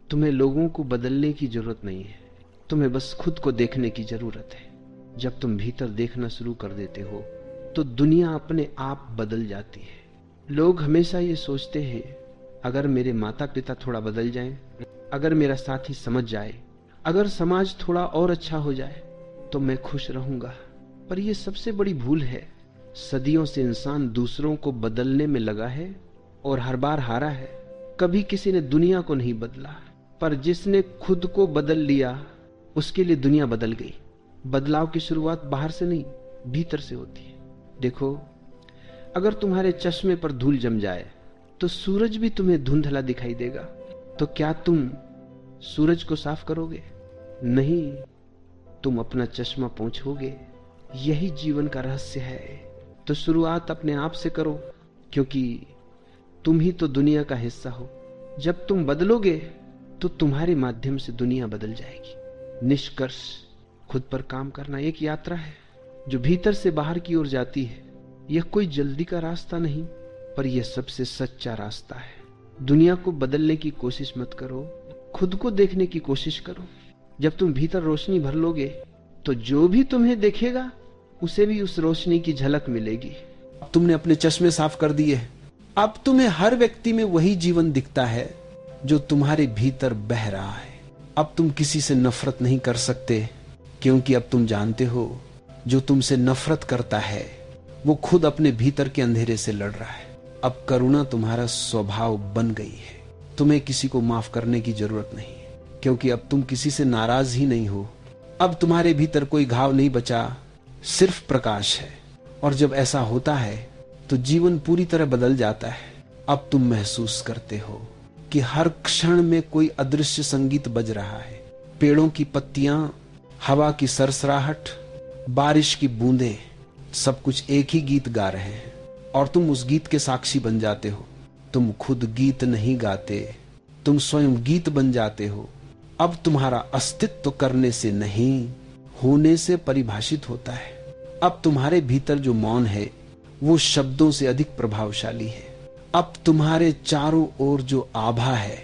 तुम्हें लोगों को बदलने की जरूरत नहीं है, तुम्हें बस खुद को देखने की जरूरत है। जब तुम भीतर देखना शुरू कर देते हो तो दुनिया अपने आप बदल जाती है। लोग हमेशा ये सोचते हैं, अगर मेरे माता पिता थोड़ा बदल जाएं, अगर मेरा साथी समझ जाए, अगर समाज थोड़ा और अच्छा हो जाए तो मैं खुश रहूंगा। पर यह सबसे बड़ी भूल है। सदियों से इंसान दूसरों को बदलने में लगा है और हर बार हारा है। कभी किसी ने दुनिया को नहीं बदला, पर जिसने खुद को बदल लिया उसके लिए दुनिया बदल गई। बदलाव की शुरुआत बाहर से नहीं, भीतर से होती है। देखो, अगर तुम्हारे चश्मे पर धूल जम जाए तो सूरज भी तुम्हें धुंधला दिखाई देगा। तो क्या तुम सूरज को साफ करोगे? नहीं, तुम अपना चश्मा पोंछोगे। यही जीवन का रहस्य है। तो शुरुआत अपने आप से करो, क्योंकि तुम ही तो दुनिया का हिस्सा हो। जब तुम बदलोगे तो तुम्हारे माध्यम से दुनिया बदल जाएगी। निष्कर्ष, खुद पर काम करना एक यात्रा है जो भीतर से बाहर की ओर जाती है। यह कोई जल्दी का रास्ता नहीं, पर यह सबसे सच्चा रास्ता है। दुनिया को बदलने की कोशिश मत करो, खुद को देखने की कोशिश करो। जब तुम भीतर रोशनी भर लोगे तो जो भी तुम्हें देखेगा उसे भी उस रोशनी की झलक मिलेगी। अब तुमने अपने चश्मे साफ कर दिए, अब तुम्हें हर व्यक्ति में वही जीवन दिखता है जो तुम्हारे भीतर बह रहा है। अब तुम किसी से नफरत नहीं कर सकते, क्योंकि अब तुम जानते हो जो तुमसे नफरत करता है वो खुद अपने भीतर के अंधेरे से लड़ रहा है। अब करुणा तुम्हारा स्वभाव बन गई है। तुम्हें किसी को माफ करने की जरूरत नहीं है, क्योंकि अब तुम किसी से नाराज ही नहीं हो। अब तुम्हारे भीतर कोई घाव नहीं बचा, सिर्फ प्रकाश है। और जब ऐसा होता है तो जीवन पूरी तरह बदल जाता है। अब तुम महसूस करते हो कि हर क्षण में कोई अदृश्य संगीत बज रहा है। पेड़ों की पत्तियां, हवा की सरसराहट, बारिश की बूंदें, सब कुछ एक ही गीत गा रहे हैं और तुम उस गीत के साक्षी बन जाते हो। तुम खुद गीत नहीं गाते, तुम स्वयं गीत बन जाते हो। अब तुम्हारा अस्तित्व करने से नहीं, होने से परिभाषित होता है। अब तुम्हारे भीतर जो मौन है वो शब्दों से अधिक प्रभावशाली है। अब तुम्हारे चारों ओर जो आभा है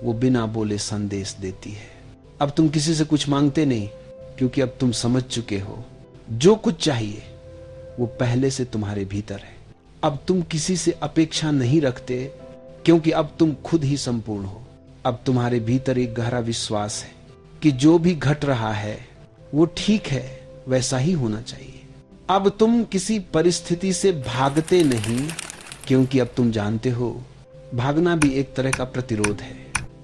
वो बिना बोले संदेश देती है। अब तुम किसी से कुछ मांगते नहीं, क्योंकि अब तुम समझ चुके हो जो कुछ चाहिए वो पहले से तुम्हारे भीतर है। अब तुम किसी से अपेक्षा नहीं रखते, क्योंकि अब तुम खुद ही संपूर्ण हो। अब तुम्हारे भीतर एक गहरा विश्वास है कि जो भी घट रहा है वो ठीक है, वैसा ही होना चाहिए। अब तुम किसी परिस्थिति से भागते नहीं, क्योंकि अब तुम जानते हो भागना भी एक तरह का प्रतिरोध है।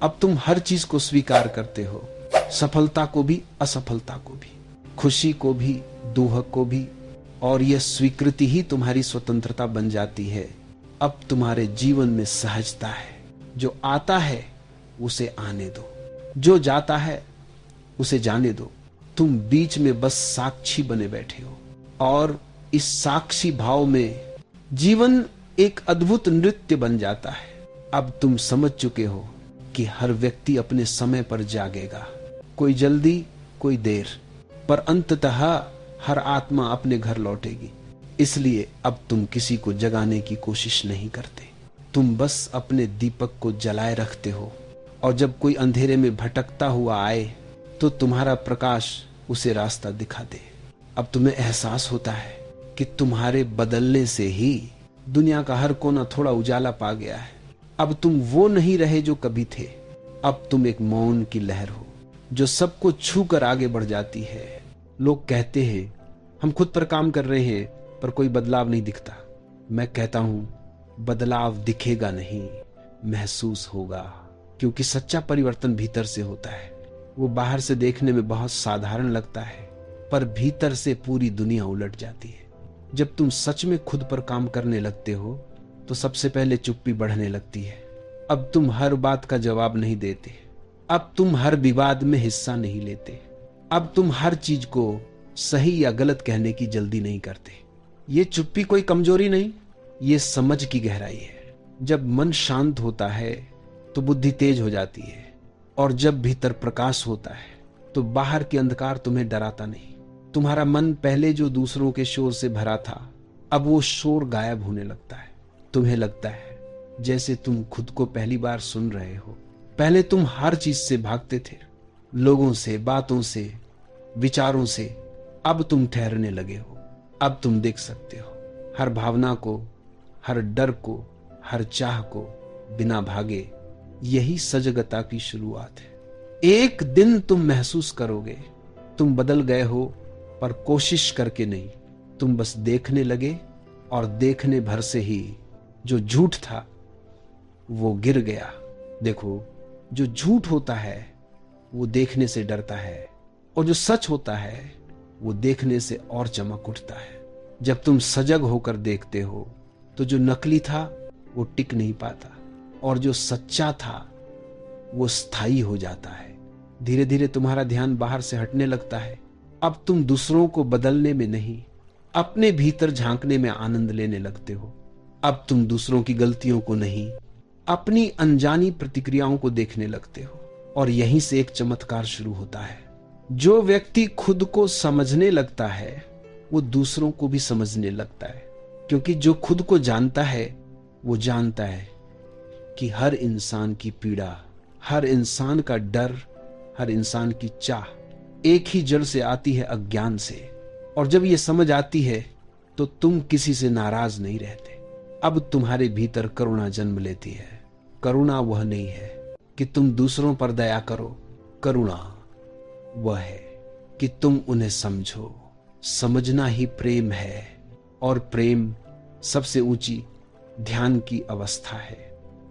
अब तुम हर चीज को स्वीकार करते हो, सफलता को भी, असफलता को भी, खुशी को भी, दुख को भी, और यह स्वीकृति ही तुम्हारी स्वतंत्रता बन जाती है। अब तुम्हारे जीवन में सहजता है। जो आता है उसे आने दो, जो जाता है उसे जाने दो। तुम बीच में बस साक्षी बने बैठे हो, और इस साक्षी भाव में जीवन एक अद्भुत नृत्य बन जाता है। अब तुम समझ चुके हो कि हर व्यक्ति अपने समय पर जागेगा, कोई जल्दी कोई देर, पर अंततः हर आत्मा अपने घर लौटेगी। इसलिए अब तुम किसी को जगाने की कोशिश नहीं करते, तुम बस अपने दीपक को जलाए रखते हो, और जब कोई अंधेरे में भटकता हुआ आए तो तुम्हारा प्रकाश उसे रास्ता दिखा दे। अब तुम्हें एहसास होता है कि तुम्हारे बदलने से ही दुनिया का हर कोना थोड़ा उजाला पा गया है। अब तुम वो नहीं रहे जो कभी थे। अब तुम एक मौन की लहर हो जो सबको छू कर आगे बढ़ जाती है। लोग कहते हैं हम खुद पर काम कर रहे हैं, पर कोई बदलाव नहीं दिखता। मैं कहता हूं बदलाव दिखेगा नहीं, महसूस होगा, क्योंकि सच्चा परिवर्तन भीतर से होता है। वो बाहर से देखने में बहुत साधारण लगता है, पर भीतर से पूरी दुनिया उलट जाती है। जब तुम सच में खुद पर काम करने लगते हो तो सबसे पहले चुप्पी बढ़ने लगती है। अब तुम हर बात का जवाब नहीं देते, अब तुम हर विवाद में हिस्सा नहीं लेते, अब तुम हर चीज को सही या गलत कहने की जल्दी नहीं करते। ये चुप्पी कोई कमजोरी नहीं, ये समझ की गहराई है। जब मन शांत होता है तो बुद्धि तेज हो जाती है, और जब भीतर प्रकाश होता है तो बाहर के अंधकार तुम्हें डराता नहीं। तुम्हारा मन पहले जो दूसरों के शोर से भरा था, अब वो शोर गायब होने लगता है। तुम्हें लगता है जैसे तुम खुद को पहली बार सुन रहे हो। पहले तुम हर चीज से भागते थे, लोगों से, बातों से, विचारों से। अब तुम ठहरने लगे हो। अब तुम देख सकते हो हर भावना को, हर डर को, हर चाह को बिना भागे। यही सजगता की शुरुआत है। एक दिन तुम महसूस करोगे तुम बदल गए हो, पर कोशिश करके नहीं। तुम बस देखने लगे और देखने भर से ही जो झूठ था वो गिर गया। देखो, जो झूठ होता है वो देखने से डरता है, और जो सच होता है वो देखने से और चमक उठता है। जब तुम सजग होकर देखते हो तो जो नकली था वो टिक नहीं पाता, और जो सच्चा था वो स्थायी हो जाता है। धीरे धीरे तुम्हारा ध्यान बाहर से हटने लगता है। अब तुम दूसरों को बदलने में नहीं, अपने भीतर झांकने में आनंद लेने लगते हो। अब तुम दूसरों की गलतियों को नहीं, अपनी अनजानी प्रतिक्रियाओं को देखने लगते हो। और यहीं से एक चमत्कार शुरू होता है। जो व्यक्ति खुद को समझने लगता है वो दूसरों को भी समझने लगता है, क्योंकि जो खुद को जानता है वो जानता है कि हर इंसान की पीड़ा, हर इंसान का डर, हर इंसान की चाह एक ही जड़ से आती है, अज्ञान से। और जब ये समझ आती है तो तुम किसी से नाराज नहीं रहते। अब तुम्हारे भीतर करुणा जन्म लेती है। करुणा वह नहीं है कि तुम दूसरों पर दया करो, करुणा वह है कि तुम उन्हें समझो। समझना ही प्रेम है, और प्रेम सबसे ऊंची ध्यान की अवस्था है।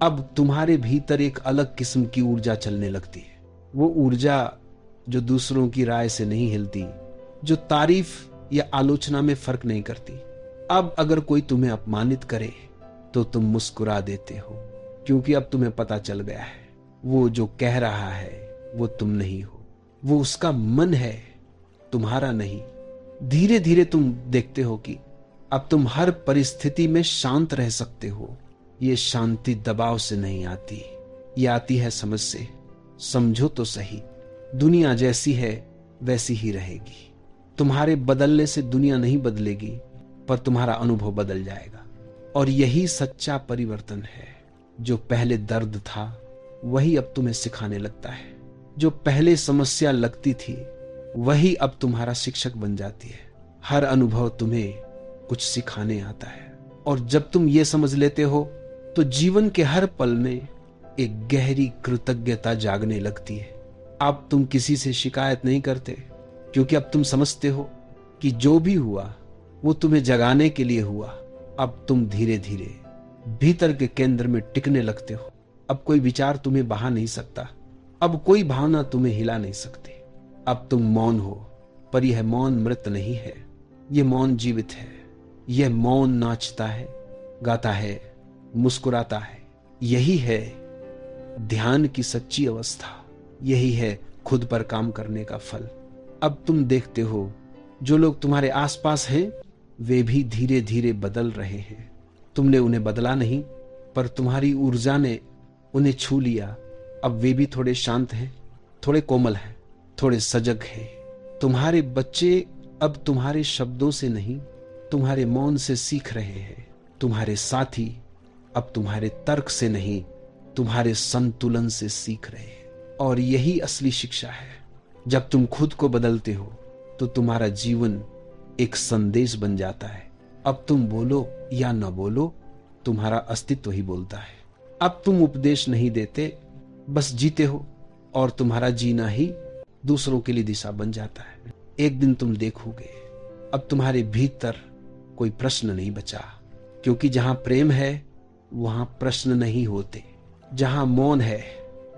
अब तुम्हारे भीतर एक अलग किस्म की ऊर्जा चलने लगती है। वो ऊर्जा जो दूसरों की राय से नहीं हिलती, जो तारीफ या आलोचना में फर्क नहीं करती। अब अगर कोई तुम्हें अपमानित करे तो तुम मुस्कुरा देते हो, क्योंकि अब तुम्हें पता चल गया है वो जो कह रहा है वो तुम नहीं हो, वो उसका मन है, तुम्हारा नहीं। धीरे धीरे तुम देखते हो कि अब तुम हर परिस्थिति में शांत रह सकते हो। ये शांति दबाव से नहीं आती, ये आती है समझ से। समझो तो सही, दुनिया जैसी है वैसी ही रहेगी। तुम्हारे बदलने से दुनिया नहीं बदलेगी, पर तुम्हारा अनुभव बदल जाएगा। और यही सच्चा परिवर्तन है। जो पहले दर्द था वही अब तुम्हें सिखाने लगता है। जो पहले समस्या लगती थी वही अब तुम्हारा शिक्षक बन जाती है। हर अनुभव तुम्हें कुछ सिखाने आता है, और जब तुम ये समझ लेते हो तो जीवन के हर पल में एक गहरी कृतज्ञता जागने लगती है। अब तुम किसी से शिकायत नहीं करते, क्योंकि अब तुम समझते हो कि जो भी हुआ वो तुम्हें जगाने के लिए हुआ। अब तुम धीरे धीरे भीतर के केंद्र में टिकने लगते हो। अब कोई विचार तुम्हें बहा नहीं सकता, अब कोई भावना तुम्हें हिला नहीं सकती। अब तुम मौन हो, पर यह मौन मृत नहीं है, यह मौन जीवित है। यह मौन नाचता है, गाता है, मुस्कुराता है। यही है ध्यान की सच्ची अवस्था, यही है खुद पर काम करने का फल। अब तुम देखते हो जो लोग तुम्हारे आसपास हैं वे भी धीरे धीरे बदल रहे हैं। तुमने उन्हें बदला नहीं, पर तुम्हारी ऊर्जा ने उन्हें छू लिया। अब वे भी थोड़े शांत हैं, थोड़े कोमल हैं, थोड़े सजग हैं। तुम्हारे बच्चे अब तुम्हारे शब्दों से नहीं, तुम्हारे मौन से सीख रहे हैं। तुम्हारे साथी अब तुम्हारे तर्क से नहीं, तुम्हारे संतुलन से सीख रहे हैं। और यही असली शिक्षा है। जब तुम खुद को बदलते हो तो तुम्हारा जीवन एक संदेश बन जाता है। अब तुम बोलो या न बोलो, तुम्हारा अस्तित्व ही बोलता है। अब तुम उपदेश नहीं देते, बस जीते हो, और तुम्हारा जीना ही दूसरों के लिए दिशा बन जाता है। एक दिन तुम देखोगे अब तुम्हारे भीतर कोई प्रश्न नहीं बचा, क्योंकि जहां प्रेम है वहां प्रश्न नहीं होते। जहां मौन है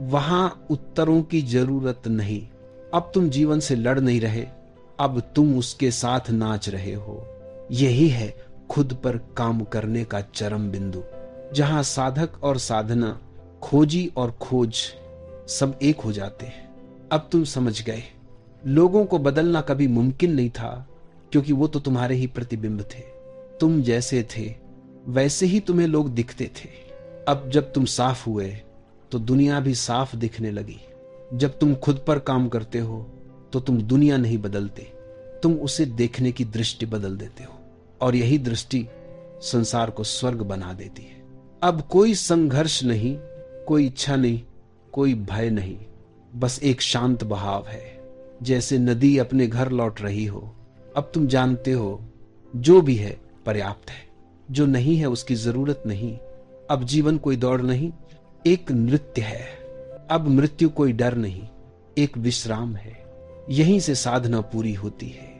वहां उत्तरों की जरूरत नहीं। अब तुम जीवन से लड़ नहीं रहे, अब तुम उसके साथ नाच रहे हो। यही है खुद पर काम करने का चरम बिंदु, जहां साधक और साधना, खोजी और खोज सब एक हो जाते हैं। अब तुम समझ गए लोगों को बदलना कभी मुमकिन नहीं था, क्योंकि वो तो तुम्हारे ही प्रतिबिंब थे। तुम जैसे थे वैसे ही तुम्हें लोग दिखते थे। अब जब तुम साफ हुए तो दुनिया भी साफ दिखने लगी। जब तुम खुद पर काम करते हो तो तुम दुनिया नहीं बदलते, तुम उसे देखने की दृष्टि बदल देते हो, और यही दृष्टि संसार को स्वर्ग बना देती है। अब कोई संघर्ष नहीं, कोई इच्छा नहीं, कोई भय नहीं, बस एक शांत बहाव है, जैसे नदी अपने घर लौट रही हो। अब तुम जानते हो जो भी है पर्याप्त है, जो नहीं है उसकी जरूरत नहीं। अब जीवन कोई दौड़ नहीं, एक नृत्य है। अब मृत्यु कोई डर नहीं, एक विश्राम है। यहीं से साधना पूरी होती है।